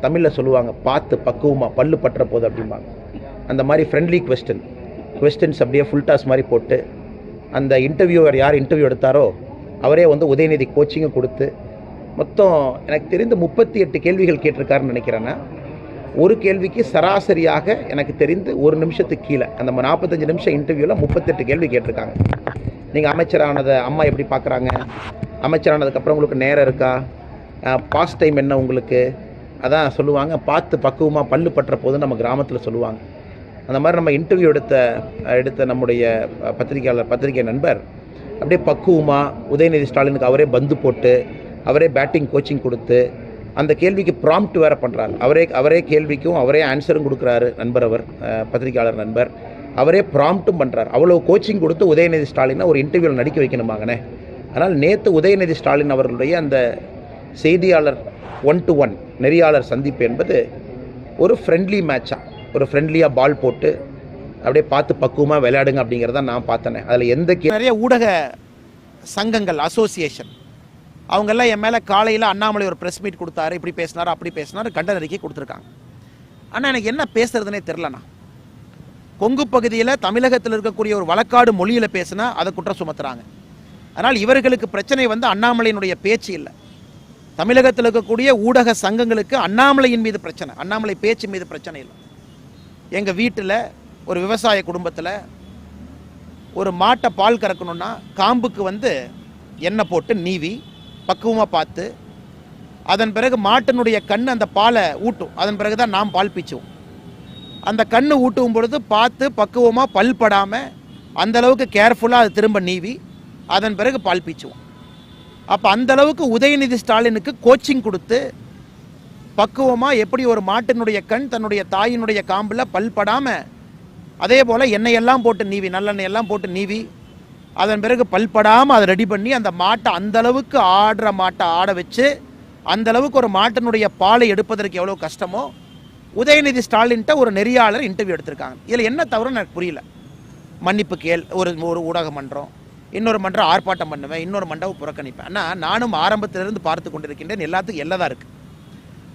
தமிழில் சொல்லுவாங்க, பார்த்து பக்குவமாக பல்லு பற்ற போது அப்படிம்பாங்க. அந்த மாதிரி ஃப்ரெண்ட்லி கொஸ்டின்ஸ் அப்படியே ஃபுல் டாஸ் மாதிரி போட்டு அந்த இன்டர்வியூவர் யார் இன்டர்வியூ எடுத்தாரோ அவரே வந்து உதயநிதி கோச்சிங்கும் கொடுத்து மொத்தம் எனக்கு தெரிந்து 38 கேள்விகள் கேட்டிருக்காருன்னு நினைக்கிறேன்னா, ஒரு கேள்விக்கு சராசரியாக எனக்கு தெரிந்து ஒரு நிமிஷத்துக்கு கீழே அந்த 45 நிமிஷம் இன்டர்வியூவில் 38 கேள்வி கேட்டிருக்காங்க. நீங்கள் அமைச்சரானதை அம்மா எப்படி பார்க்குறாங்க, அமைச்சரானதுக்கப்புறம் உங்களுக்கு நேரம் இருக்கா, பாஸ்ட் டைம் என்ன உங்களுக்கு, அதான் சொல்லுவாங்க பார்த்து பக்குவமாக பல்லு பற்ற போது நம்ம கிராமத்தில் சொல்லுவாங்க. அந்த மாதிரி நம்ம இன்டர்வியூ எடுத்த நம்முடைய பத்திரிகை நண்பர் அப்படியே பக்குவமாக உதயநிதி ஸ்டாலினுக்கு அவரே பந்து போட்டு அவரே பேட்டிங் கோச்சிங் கொடுத்து அந்த கேள்விக்கு ப்ராம்ப்ட் வேறு பண்ணுறாரு. அவரே கேள்விக்கும் அவரே ஆன்சரும் கொடுக்குறாரு. நண்பர் அவர் பத்திரிகையாளர் நண்பர் அவரே ப்ராம்ப்ட்டும் பண்ணுறாரு. அவ்வளோ கோச்சிங் கொடுத்து உதயநிதி ஸ்டாலினை ஒரு இன்டர்வியூவில் நடிக்க வைக்கணுமாங்கண்ணே. அதனால் நேற்று உதயநிதி ஸ்டாலின் அவர்களுடைய அந்த செய்தியாளர் 1-to-1 நெறியாளர் சந்திப்பு என்பது ஒரு ஃப்ரெண்ட்லி மேட்சாக, ஒரு ஃப்ரெண்ட்லியாக பால் போட்டு அப்படியே பார்த்து பக்குவமாக விளையாடுங்க அப்படிங்கிறத நான் பார்த்தேனே. அதில் நிறைய ஊடக சங்கங்கள் அசோசியேஷன் அவங்கெல்லாம் என் மேலே காலையில் அண்ணாமலை ஒரு ப்ரெஸ் மீட் கொடுத்தாரு, இப்படி பேசினார் அப்படி பேசினார், கண்டன அறிக்கை கொடுத்துருக்காங்க. ஆனால் எனக்கு என்ன பேசுறதுனே தெரிலண்ணா. கொங்கு பகுதியில் தமிழகத்தில் இருக்கக்கூடிய ஒரு வழக்காடு மொழியில் பேசினா அதை குற்றம் சுமத்துறாங்க. அதனால் இவர்களுக்கு பிரச்சனை வந்து அண்ணாமலையினுடைய பேச்சு இல்லை, தமிழகத்தில் இருக்கக்கூடிய ஊடக சங்கங்களுக்கு அண்ணாமலையின் மீது பிரச்சனை, அண்ணாமலை பேச்சு மீது பிரச்சனை இல்லை. எங்கள் வீட்டில் ஒரு விவசாய குடும்பத்தில் ஒரு மாட்டை பால் கறக்கணுன்னா காம்புக்கு வந்து எண்ணெய் போட்டு நீவி பக்குவமாக பார்த்து அதன் பிறகு மாட்டினுடைய கண் அந்த பாலை ஊட்டும், அதன் பிறகு தான் நாம் பால் பீச்சுவோம். அந்த கண்ணு ஊட்டும் பொழுது பார்த்து பக்குவமாக பல் படாமல் அந்தளவுக்கு கேர்ஃபுல்லாக அது திரும்ப நீவி அதன் பிறகு பால் பீச்சுவோம். அப்போ அந்தளவுக்கு உதயநிதி ஸ்டாலினுக்கு கோச்சிங் கொடுத்து பக்குவமாக எப்படி ஒரு மாட்டினுடைய கண் தன்னுடைய தாயினுடைய காம்பில் பல் படாமல் அதே போல் எண்ணெயெல்லாம் போட்டு நீவி நல்லெண்ணெயெல்லாம் போட்டு நீவி அதன் பிறகு பல்படாமல் அதை ரெடி பண்ணி அந்த மாட்டை அந்தளவுக்கு ஆடுற மாட்டை ஆட வச்சு அந்தளவுக்கு ஒரு மாட்டினுடைய பாலை எடுப்பதற்கு எவ்வளோ கஷ்டமோ உதயநிதி ஸ்டாலின்ட்ட ஒரு நெறியாளர் இன்டர்வியூ எடுத்திருக்காங்க. இதில் என்ன தவறுன்னு எனக்கு புரியல. மன்னிப்பு ஒரு ஊடக மன்றம், இன்னொரு மன்றம் ஆர்ப்பாட்டம் பண்ணுவேன், இன்னொரு மண்டபம் புறக்கணிப்பேன். ஆனால் நானும் ஆரம்பத்திலிருந்து பார்த்து கொண்டிருக்கின்றேன், எல்லாத்துக்கும் எல்லாம் இருக்குது.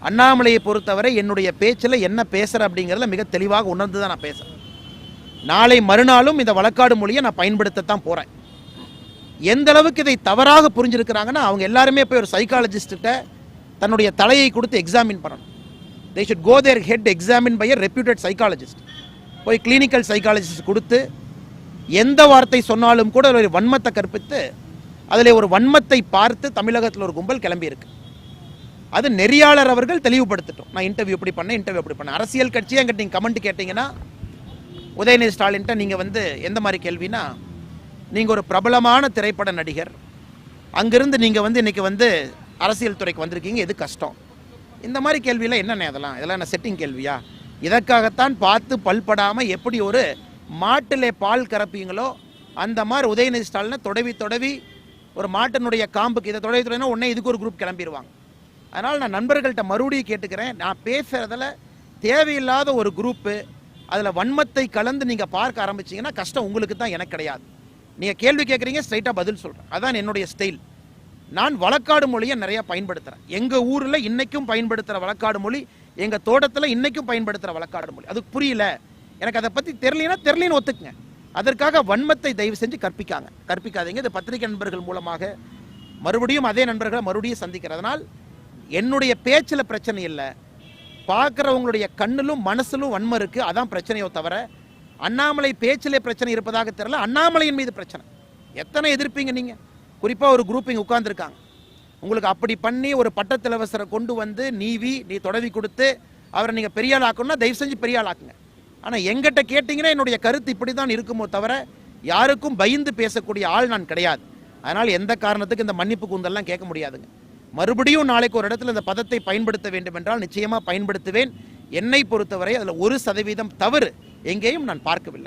அண்ணாமலையை பொறுத்தவரை என்னுடைய பேச்சில் என்ன பேசுகிறேன் அப்படிங்கிறதுல மிக தெளிவாக உணர்ந்து தான் நான் பேசுகிறேன். நாளை மறுநாளும் இந்த வழக்காடு மொழியை நான் பயன்படுத்தத்தான் போகிறேன். எந்த அளவுக்கு இதை தவறாக புரிஞ்சிருக்கிறாங்கன்னா அவங்க எல்லாருமே போய் ஒரு சைக்காலஜிஸ்ட்ட தன்னுடைய தலையை கொடுத்து எக்ஸாமின் பண்ணணும். they should go their head examined by a reputed psychologist. போய் கிளினிக்கல் சைக்காலஜிஸ்ட் கொடுத்து எந்த வார்த்தை சொன்னாலும் கூட ஒரு வன்மத்தை கற்பித்து அதில் ஒரு வன்மத்தை பார்த்து தமிழகத்தில் ஒரு கும்பல் கிளம்பி இருக்கு. அது நெறியாளர் அவர்கள் தெளிவுபடுத்தட்டும். நான் இன்டர்வியூ இப்படி பண்ணேன். அரசியல் கட்சியை எங்கிட்ட நீங்கள் கமெண்ட் கேட்டிங்கன்னா உதயநிதி ஸ்டாலின்ட்ட நீங்கள் வந்து எந்த மாதிரி கேள்வினா, நீங்கள் ஒரு பிரபலமான திரைப்பட நடிகர், அங்கிருந்து நீங்கள் வந்து இன்றைக்கி வந்து அரசியல் துறைக்கு வந்திருக்கீங்க, எது கஷ்டம், இந்த மாதிரி கேள்வியில் என்னென்ன இதெல்லாம் என்ன செட்டிங் கேள்வியா? இதற்காகத்தான் பார்த்து பல்படாமல் எப்படி ஒரு மாட்டிலே பால் கறப்பீங்களோ அந்த மாதிரி உதயநிதி ஸ்டாலினை தொடவி ஒரு மாட்டினுடைய காம்புக்கு இதை தொடவினா உடனே இதுக்கு ஒரு குரூப் கிளம்பிடுவாங்க. அதனால் நான் நண்பர்கள்ட்ட மறுபடியும் கேட்டுக்கிறேன், நான் பேசுகிறதில் தேவையில்லாத ஒரு குரூப்பு அதில் வன்மத்தை கலந்து நீங்கள் பார்க்க ஆரம்பிச்சிங்கன்னா கஷ்டம் உங்களுக்கு தான், எனக்கு கிடையாது. நீங்கள் கேள்வி கேட்குறீங்க, ஸ்ட்ரைட்டாக பதில் சொல்கிறேன். அதான் என்னுடைய ஸ்டைல். நான் வழக்காடு மொழியை நிறையா பயன்படுத்துகிறேன். எங்கள் ஊரில் இன்றைக்கும் பயன்படுத்துகிற வழக்காடு மொழி, எங்கள் தோட்டத்தில் இன்றைக்கும் பயன்படுத்துகிற வழக்காடு மொழி. அதுக்கு புரியல, எனக்கு அதை பற்றி தெரியலன்னு ஒத்துக்குங்க. அதற்காக வன்மத்தை தயவு செஞ்சு கற்பிக்காதீங்க. இது பத்திரிகை நண்பர்கள் மூலமாக மறுபடியும் அதே நண்பர்களை மறுபடியும் சந்திக்கிறதுனால் என்னுடைய பேச்சில் பிரச்சனை இல்லை, பார்க்குறவங்களுடைய கண்ணிலும் மனசிலும் வன்மம் இருக்குது, அதான் பிரச்சனையோ தவிர அண்ணாமலை பேச்சிலே பிரச்சனை இருப்பதாக தெரியல. அண்ணாமலையின் மீது பிரச்சனை. எத்தனை எதிர்ப்பீங்க நீங்கள்? குறிப்பாக ஒரு குரூப் இங்கே உட்கார்ந்துருக்காங்க, உங்களுக்கு அப்படி பண்ணி ஒரு பட்டத்திலவசரை கொண்டு வந்து நீ தொடவி கொடுத்து அவரை நீங்கள் பெரியாள் ஆக்கணும்னா தயவு செஞ்சு பெரியாள் ஆக்குங்க. ஆனால் எங்கிட்ட கேட்டிங்கன்னா என்னுடைய கருத்து இப்படி தான் இருக்குமோ தவிர யாருக்கும் பயந்து பேசக்கூடிய ஆள் நான் கிடையாது. அதனால் எந்த காரணத்துக்கு இந்த மன்னிப்பு கூந்தல்லாம் கேட்க முடியாதுங்க. மறுபடியும் நாளைக்கு ஒரு இடத்துல இந்த பதத்தை பயன்படுத்த வேண்டும் என்றால் நிச்சயமாக பயன்படுத்துவேன். என்னை பொறுத்தவரை அதில் 1% தவறு எங்கேயும் நான் பார்க்கவில்லை.